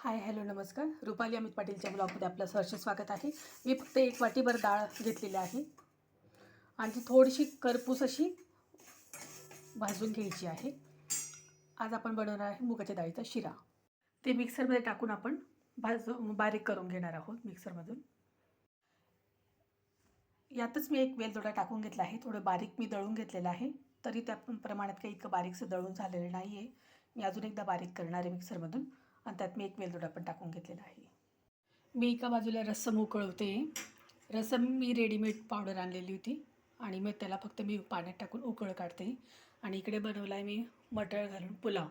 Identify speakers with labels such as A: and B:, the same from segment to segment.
A: Hi hello नमस्कार. रुपाली अमित पाटीलच्या ब्लॉगमध्ये आपलं सहर्ष स्वागत आहे. मी फक्त एक वाटीभर डाळ घेतलेली आहे आणि ती थोडीशी करपूस अशी भाजून घ्यायची आहे. आज आपण बनवणार आहे मुगाच्या डाळीचा शिरा. ते मिक्सरमध्ये टाकून आपण बारीक करून घेणार आहोत मिक्सरमधून. यातच मी एक वेलदोडा टाकून घेतला आहे. थोडं बारीक मी दळून घेतलेलं आहे, तरी त्या प्रमाणात काही इतकं बारीकसं दळून झालेलं नाही आहे. मी अजून एकदा बारीक करणार आहे मिक्सरमधून आणि त्यात मी एक वेलदोडा पण टाकून घेतलेला आहे. मी एका बाजूला रस्सम उकळवते. रस्सम मी रेडीमेड पावडर आणलेली होती आणि मग त्याला फक्त मी पाण्यात टाकून उकळ काढते. आणि इकडे बनवला आहे मी मटण घालून पुलाव.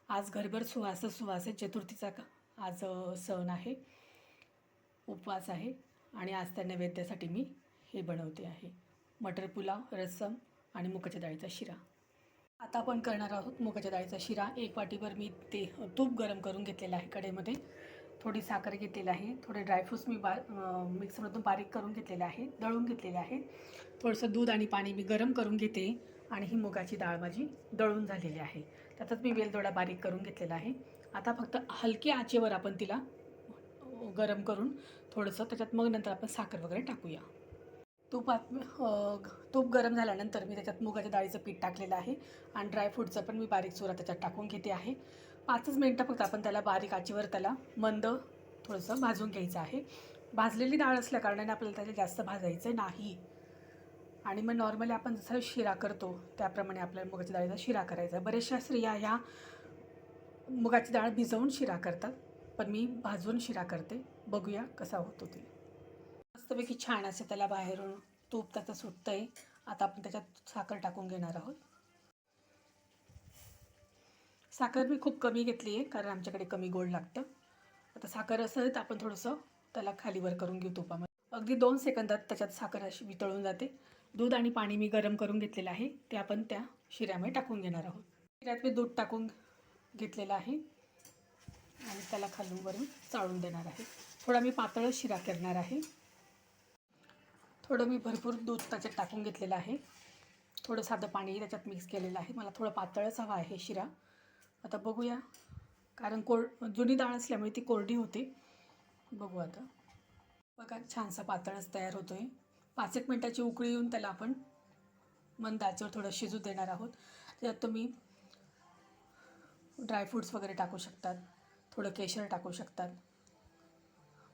A: आज घरभर सुवास आहे. चतुर्थीचा आज सण आहे, उपवास आहे आणि आज त्या नैवेद्यासाठी मी हे बनवते आहे मटर पुलाव, रस्सम आणि मुगाच्या डाळीचा शिरा. आता आपण करणार आहोत मुगाच्या डाळीचा शिरा. एक वाटीभर मी ते तूप गरम करून घेतलेलं आहे कढईमध्ये. थोडी साखर घेतलेली आहे. थोडे ड्रायफ्रूट्स मी मिक्सरमधून बारीक करून घेतलेले आहे, दळून घेतलेले आहे. थोडंसं दूध आणि पाणी मी गरम करून घेते आणि ही मुगाची डाळ माझी दळून झालेली आहे. त्यातच मी वेलदोडा बारीक करून घेतलेला आहे. आता फक्त हलकी आचेवर आपण तिला गरम करून थोडंसं त्याच्यात मग नंतर आपण साखर वगैरे टाकूया. तूप गरम झाल्यानंतर मी त्याच्यात मुगाच्या डाळीचं पीठ टाकलेलं आहे आणि ड्रायफ्रूटचं पण मी बारीक चुरा त्याच्यात टाकून घेते आहे. 5च मिनटं फक्त आपण त्याला बारीक आचेवर त्याला मंद थोडंसं भाजून घ्यायचं आहे. भाजलेली डाळ असल्या कारणाने आपल्याला त्याला जास्त भाजायचं नाही. आणि मग नॉर्मली आपण जसं शिरा करतो त्याप्रमाणे आपल्याला मुगाच्या डाळीचा शिरा करायचा. बऱ्याचशा स्त्रिया ह्या मुगाची डाळ भिजवून शिरा करतात, पण मी भाजून शिरा करते. बघूया कसा होतो ते. मस्तपैकी छान असे त्याला बाहेरून तूप त्याचं सुटतं आहे. आता आपण त्याच्यात साखर टाकून घेणार आहोत. साखर मी खूप कमी घेतली आहे कारण आमच्याकडे कमी गोड लागतं. आता साखर असेल तर आपण थोडंसं त्याला खालीवर करून घेऊ तुपामध्ये. अगदी 2 सेकंदात त्याच्यात साखर अशी वितळून जाते. दूध आणि पाणी मी गरम करून घेतलेलं आहे, ते आपण त्या शिऱ्यामध्ये टाकून घेणार आहोत. शिऱ्यात मी दूध टाकून घेतलेलं आहे आणि त्याला खालून वरून चाळून देणार आहे. थोडा मी पातळ शिरा करणार आहे. थोडं मी भरपूर दूध त्याच्यात टाकून घेतलेलं आहे. थोडं साधं पाणी त्याच्यात मिक्स केलेलं आहे. मला थोडं पातळच हवा आहे शिरा. आता बघूया, कारण जुनी डाळ असल्यामुळे ती कोरडी होते. बघू आता. बघा छानसा पातळच तयार होतो आहे. 5 एक मिनटाची उकळी येऊन त्याला आपण मंद आचेवर थोडं शिजू देणार आहोत. त्यात तुम्ही ड्रायफ्रूट्स वगैरे टाकू शकतात, थोडं केशर टाकू शकतात,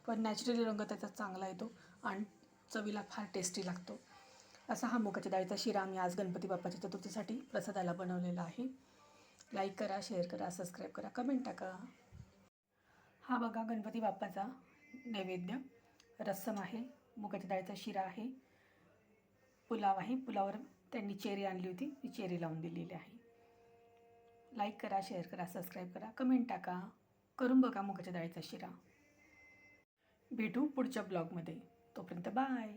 A: पण नॅचरली रंग त्याचा चांगला येतो आणि चवीला फार टेस्टी लागतो. असा हा मुगाच्या डाळीचा शिरा आम्ही आज गणपती बाप्पाच्या चतुर्थीसाठी प्रसादाला बनवलेला आहे. लाईक करा, शेअर करा, सबस्क्राईब करा, कमेंट टाका. हा बघा गणपती बाप्पाचा नैवेद्य. रस्सम आहे, मुगाच्या डाळीचा शिरा आहे, पुलाव आहे. पुलावर त्यांनी चेरी आणली होती, ती चेरी लावून दिलेली आहे. लाईक करा, शेअर करा, सबस्क्राईब करा, कमेंट टाका. करून बघा मुगाच्या डाळीचा शिरा. भेटू पुढच्या ब्लॉगमध्ये. तोपर्यंत बाय.